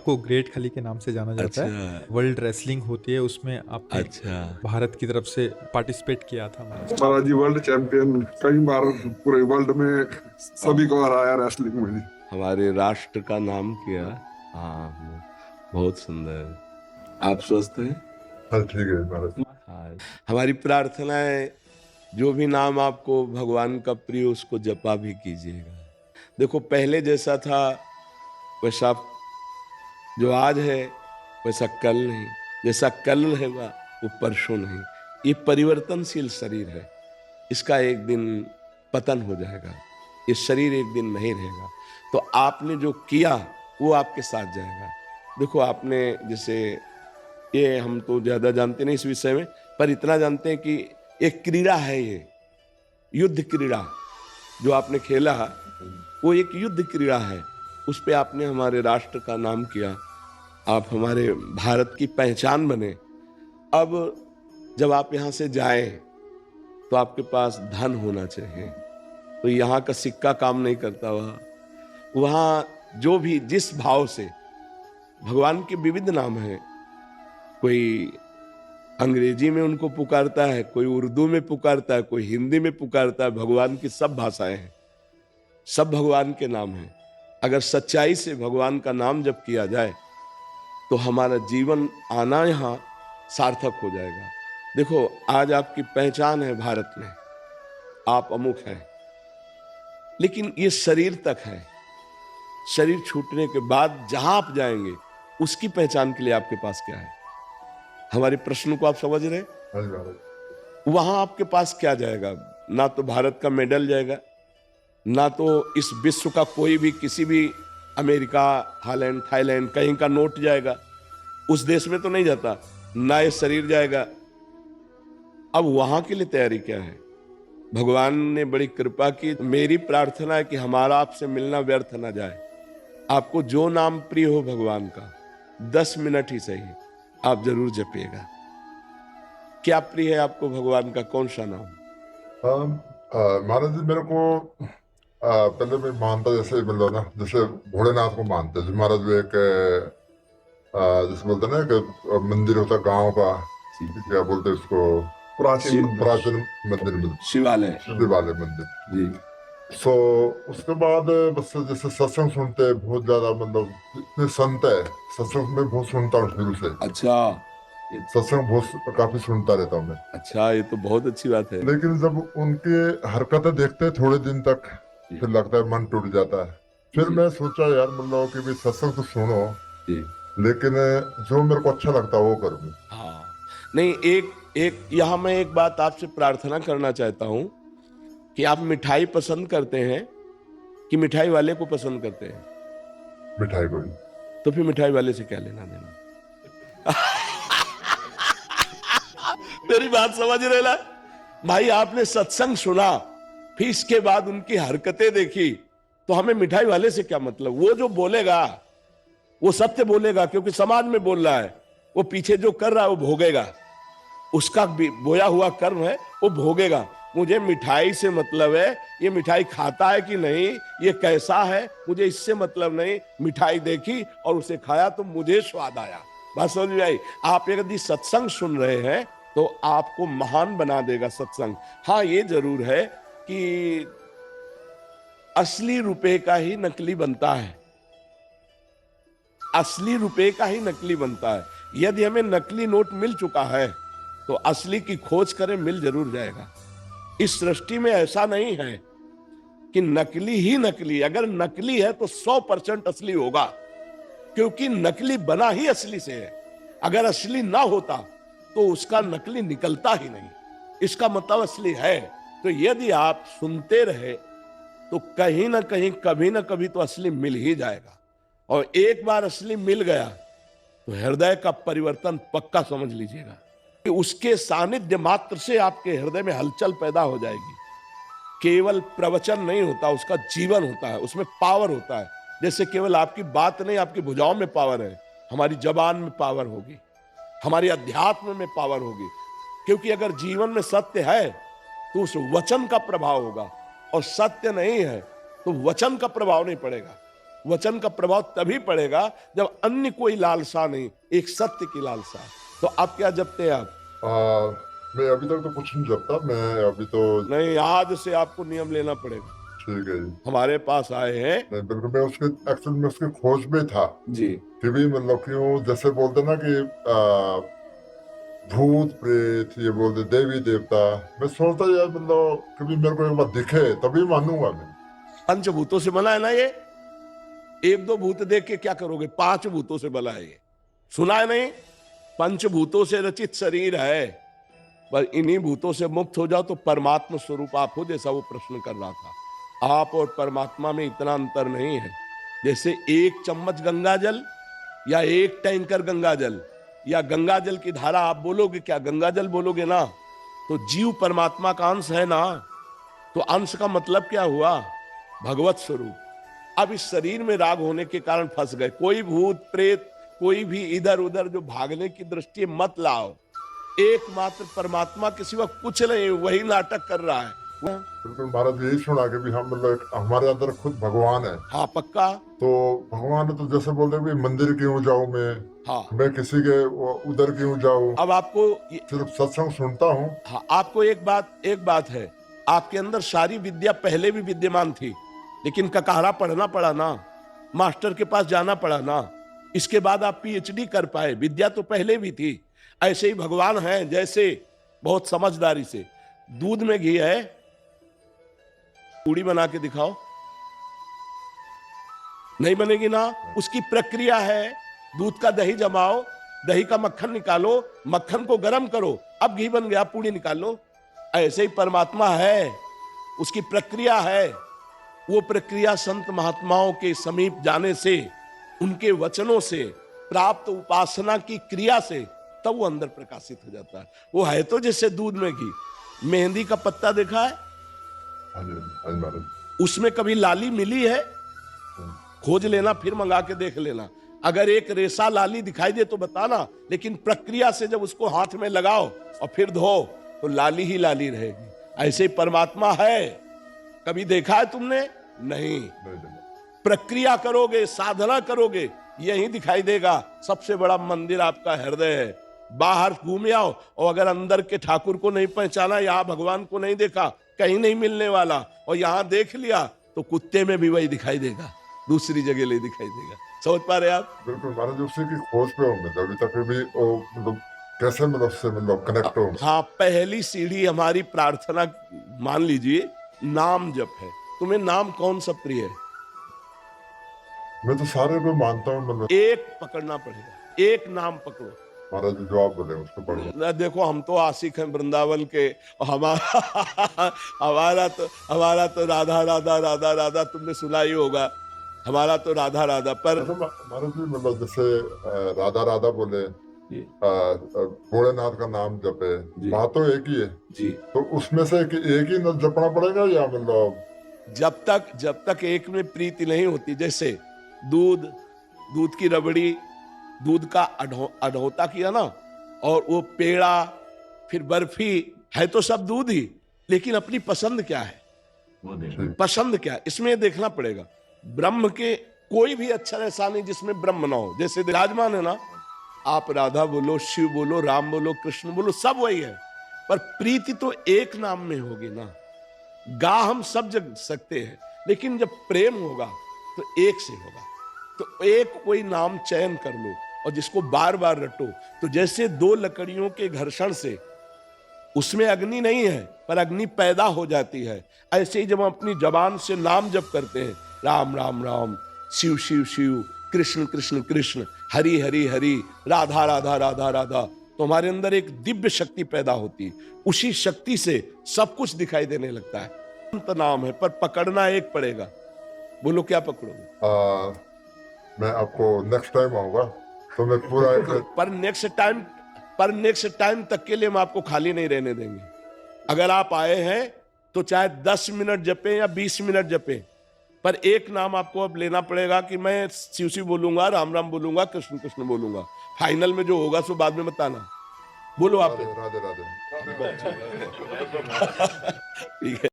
को ग्रेट खली के नाम से जाना जाता है। अच्छा। वर्ल्ड रेसलिंग होती है, उसमें आपने अच्छा। भारत की तरफ से पार्टिसिपेट किया था महाराज। महाराज जी वर्ल्ड चैंपियन कई बार पूरे वर्ल्ड में सभी को हराया रेसलिंग में जी। हमारे राष्ट्र का नाम किया। हाँ, बहुत सुंदर। आप स्वस्थ हैं? हाँ ठीक है महाराज। हाँ, हमारी प्रार्थना है जो भी नाम आपको भगवान का प्रिय उसको जपा भी कीजिएगा। देखो, पहले जैसा था वैसा जो आज है वैसा कल नहीं, जैसा कल है वो परसों नहीं। ये परिवर्तनशील शरीर है, इसका एक दिन पतन हो जाएगा, ये शरीर एक दिन नहीं रहेगा। तो आपने जो किया वो आपके साथ जाएगा। देखो, आपने जैसे, ये हम तो ज्यादा जानते नहीं इस विषय में, पर इतना जानते हैं कि एक क्रीड़ा है, ये युद्ध क्रीड़ा जो आपने खेला वो एक युद्ध क्रीड़ा है। उस पे आपने हमारे राष्ट्र का नाम किया, आप हमारे भारत की पहचान बने। अब जब आप यहाँ से जाएं तो आपके पास धन होना चाहिए। तो यहाँ का सिक्का काम नहीं करता, वहाँ जो भी जिस भाव से भगवान के विविध नाम हैं, कोई अंग्रेजी में उनको पुकारता है, कोई उर्दू में पुकारता है, कोई हिंदी में पुकारता है। भगवान की सब भाषाएं हैं, सब भगवान के नाम हैं। अगर सच्चाई से भगवान का नाम जप किया जाए तो हमारा जीवन आना यहाँ सार्थक हो जाएगा। देखो, आज आपकी पहचान है भारत में, आप अमुक हैं, लेकिन ये शरीर तक है। शरीर छूटने के बाद जहां आप जाएंगे उसकी पहचान के लिए आपके पास क्या है? हमारे प्रश्न को आप समझ रहे? हाँ जी महाराज। वहां आपके पास क्या जाएगा? ना तो भारत का मेडल जाएगा, ना तो इस विश्व का कोई भी, किसी भी अमेरिका, हालैंड, थाईलैंड कहीं का नोट जाएगा, उस देश में तो नहीं जाता। ना ये शरीर जाएगा। अब वहां के लिए तैयारी क्या है? भगवान ने बड़ी कृपा की। मेरी प्रार्थना है कि हमारा आपसे मिलना व्यर्थ ना जाए। आपको जो नाम प्रिय हो भगवान का, 10 मिनट ही सही, आप जरूर जपिएगा। क्या प्रिय है आपको भगवान का? कौन सा नाम? महाराज जी मेरे को पहले मैं मानता, जैसे मतलब ना, जैसे भोलेनाथ को मानते हैं महाराज। वो एक जैसे बोलते हैं ना कि मंदिर होता है गांव का, क्या बोलते हैं उसको, प्राचीन मंदिर में, शिवालय। शिवालय मंदिर जी। सो उसके बाद बस जैसे सत्संग सुनते हैं बहुत ज्यादा, मतलब इतने संत है, सत्संग में बहुत सुनता हूँ शुरू से। अच्छा। सत्संग बहुत काफी सुनता रहता हूँ मैं। अच्छा, ये तो बहुत अच्छी बात है। लेकिन जब उनके हरकतें देखते हैं थोड़े दिन तक, फिर लगता है मन टूट जाता है। फिर मैं सोचा यार मतलब कि भाई सत्संग तो सुनो, जी। लेकिन जो मेरे को अच्छा लगता है वो करूँ। हाँ, नहीं, एक एक यहाँ मैं एक बात आपसे प्रार्थना करना चाहता हूँ कि आप मिठाई पसंद करते हैं कि मिठाई वाले को पसंद करते हैं? मिठाई को भी। तो फिर मिठाई वाले से क्या लेना देना? मेरी बात समझ रहे ना भाई? आपने सत्संग सुना, फिर इसके बाद उनकी हरकतें देखी, तो हमें मिठाई वाले से क्या मतलब? वो जो बोलेगा वो सत्य बोलेगा, क्योंकि समाज में बोल रहा है। वो पीछे जो कर रहा है वो भोगेगा, उसका बोया हुआ कर्म है, वो भोगेगा। मुझे मिठाई से मतलब है, ये मिठाई खाता है कि नहीं, ये कैसा है, मुझे इससे मतलब नहीं। मिठाई देखी और उसे खाया तो मुझे स्वाद आया। बात समझ में आई? आप यदि सत्संग सुन रहे हैं तो आपको महान बना देगा सत्संग। हाँ, ये जरूर है कि असली रुपए का ही नकली बनता है, असली रुपए का ही नकली बनता है। यदि हमें नकली नोट मिल चुका है तो असली की खोज करें, मिल जरूर जाएगा। इस सृष्टि में ऐसा नहीं है कि नकली ही नकली। अगर नकली है तो 100% असली होगा, क्योंकि नकली बना ही असली से है। अगर असली ना होता तो उसका नकली निकलता ही नहीं। इसका मतलब असली है। तो यदि आप सुनते रहे तो कहीं ना कहीं, कभी ना कभी तो असली मिल ही जाएगा। और एक बार असली मिल गया तो हृदय का परिवर्तन पक्का समझ लीजिएगा कि उसके सानिध्य मात्र से आपके हृदय में हलचल पैदा हो जाएगी। केवल प्रवचन नहीं होता, उसका जीवन होता है, उसमें पावर होता है। जैसे केवल आपकी बात नहीं, आपकी भुजाओं में पावर है, हमारी जबान में पावर होगी, हमारी अध्यात्म में पावर होगी। क्योंकि अगर जीवन में सत्य है तो उस वचन का प्रभाव होगा, और सत्य नहीं है तो वचन का प्रभाव नहीं पड़ेगा। वचन का प्रभाव तभी पड़ेगा जब अन्य कोई लालसा नहीं, एक सत्य की लालसा। तो आप क्या जपते हैं आप? मैं अभी तक तो कुछ नहीं जपता, मैं अभी तो नहीं, आज से आपको नियम लेना पड़ेगा। ठीक है जी। हमारे पास आए हैं नहीं, बिल्कुल मैं उसके एक्चुअल में उसकी खोज में था जी। कि भी मतलब क्यों जैसे बोलते ना कि भूत प्रेत, ये बोलते देवी देवता, मैं सोचता यार मतलब कभी मेरे को एक बार दिखे तभी मानूंगा मैं। पंचभूतों से बना है ना ये। एक दो भूत देख के क्या करोगे? 5 भूतों से बना है ये। सुना है नहीं? पंचभूतों से रचित शरीर है, पर इन्हीं भूतों से मुक्त हो जाओ तो परमात्मा स्वरूप आप हो, जैसा वो प्रश्न कर रहा था। आप और परमात्मा में इतना अंतर नहीं है। जैसे 1 चम्मच गंगा जल या 1 टैंकर गंगा जल या गंगा जल की धारा आप बोलोगे क्या? गंगा जल बोलोगे ना, तो जीव परमात्मा का अंश है ना। तो अंश का मतलब क्या हुआ? भगवत स्वरूप। अब इस शरीर में राग होने के कारण फंस गए। कोई भूत प्रेत कोई भी इधर उधर जो भागने की दृष्टि मत लाओ। एकमात्र परमात्मा के सिवा कुछ नहीं, वही नाटक कर रहा है। बिल्कुल महाराज यही सुना कि भी हम मतलब हमारे अंदर खुद भगवान है। हाँ पक्का। तो भगवान है तो जैसे बोलते हैं भी मंदिर क्यों जाऊं हाँ। मैं किसी के उधर क्यों जाऊं, अब आपको सिर्फ सत्संग सुनता हूँ। हाँ, आपको एक बात है, आपके अंदर सारी विद्या पहले भी विद्यमान थी, लेकिन ककारा पढ़ना पड़ा ना, मास्टर के पास जाना पड़ा ना, इसके बाद आप पीएचडी कर पाए। विद्या तो पहले भी थी। ऐसे ही भगवान हैं, जैसे बहुत समझदारी से दूध में घी है, पूड़ी बना के दिखाओ, नहीं बनेगी ना। उसकी प्रक्रिया है, दूध का दही जमाओ, दही का मक्खन निकालो, मक्खन को गर्म करो, अब घी बन गया, पूड़ी निकाल लो। ऐसे ही परमात्मा है, उसकी प्रक्रिया है। वो प्रक्रिया संत महात्माओं के समीप जाने से, उनके वचनों से, प्राप्त उपासना की क्रिया से, तब वो अंदर प्रकाशित हो जाता है। वो है तो जैसे दूध में घी। मेहंदी का पत्ता देखा है? उसमें कभी लाली मिली है? खोज लेना, फिर मंगा के देख लेना। अगर एक रेशा लाली दिखाई दे तो बताना, लेकिन प्रक्रिया से जब उसको हाथ में लगाओ और फिर धो तो लाली ही लाली रहेगी। ऐसे ही परमात्मा है। कभी देखा है तुमने? नहीं। प्रक्रिया करोगे, साधना करोगे, यही दिखाई देगा। सबसे बड़ा मंदिर आपका हृदय है। बाहर घूम आओ और अगर अंदर के ठाकुर को नहीं पहचाना, यहाँ भगवान को नहीं देखा, कहीं नहीं मिलने वाला, और यहाँ देख लिया तो कुत्ते में भी वही दिखाई देगा, दूसरी जगह ले दिखाई देगा। समझ पा रहे आप? बिल्कुल महाराज, उसी की खोज पे हूँ अभी तक भी। मतलब कैसे मतलब उससे मतलब कनेक्ट हो? हाँ, पहली सीढ़ी हमारी प्रार्थना मान लीजिए, नाम जप है। तुम्हें नाम कौन सा प्रिय है? मैं तो सारे को मानता हूँ, मतलब एक पकड़ना पड़ेगा, एक नाम पकड़ो। महाराज जो आप बोले उसको पढ़ो। देखो, हम तो आशिक हैं वृंदावन के। हमारा तो राधा राधा राधा राधा, तुमने सुना ही होगा। हमारा तो राधा राधा। पर महाराज जी मतलब जैसे राधा राधा बोले, भोलेनाथ का नाम जपे, बात तो एक ही है जी। तो उसमें से एक ही न जपना पड़ेगा या मतलब? जब तक एक में प्रीति नहीं होती, जैसे दूध की रबड़ी, दूध का अढ़ोता किया ना, और वो पेड़ा, फिर बर्फी, है तो सब दूध ही, लेकिन अपनी पसंद क्या है, पसंद क्या है, इसमें देखना पड़ेगा। ब्रह्म के कोई भी अक्षर ऐसा नहीं जिसमें ब्रह्म ना हो। जैसे विराजमान है ना, आप राधा बोलो, शिव बोलो, राम बोलो, कृष्ण बोलो, सब वही है, पर प्रीति तो एक नाम में होगी ना। गा हम सब जग सकते हैं, लेकिन जब प्रेम होगा तो एक से होगा। तो एक कोई नाम चयन कर लो और जिसको बार बार रटो। तो जैसे 2 लकड़ियों के घर्षण से उसमें अग्नि नहीं है, पर अग्नि पैदा हो जाती है, ऐसे ही जब हम अपनी जबान से नाम जप करते हैं, राम राम राम, शिव शिव शिव, कृष्ण कृष्ण कृष्ण, हरि हरि हरि, राधा राधा राधा राधा, तो हमारे अंदर एक दिव्य शक्ति पैदा होती है। उसी शक्ति से सब कुछ दिखाई देने लगता है। अंत नाम है, पर पकड़ना एक पड़ेगा। बोलो क्या पकड़ोगे? मैं आपको नेक्स्ट टाइम आऊंगा तो मैं पूरा पर नेक्स्ट टाइम तक के लिए हम आपको खाली नहीं रहने देंगे। अगर आप आए हैं तो चाहे 10 मिनट जपे या 20 मिनट जपे, पर एक नाम आपको अब लेना पड़ेगा कि मैं शिव शिव बोलूंगा, राम राम बोलूंगा, कृष्ण कृष्ण बोलूंगा। फाइनल में जो होगा सो बाद में बताना। बोलो आप। राधे राधे। ठीक है।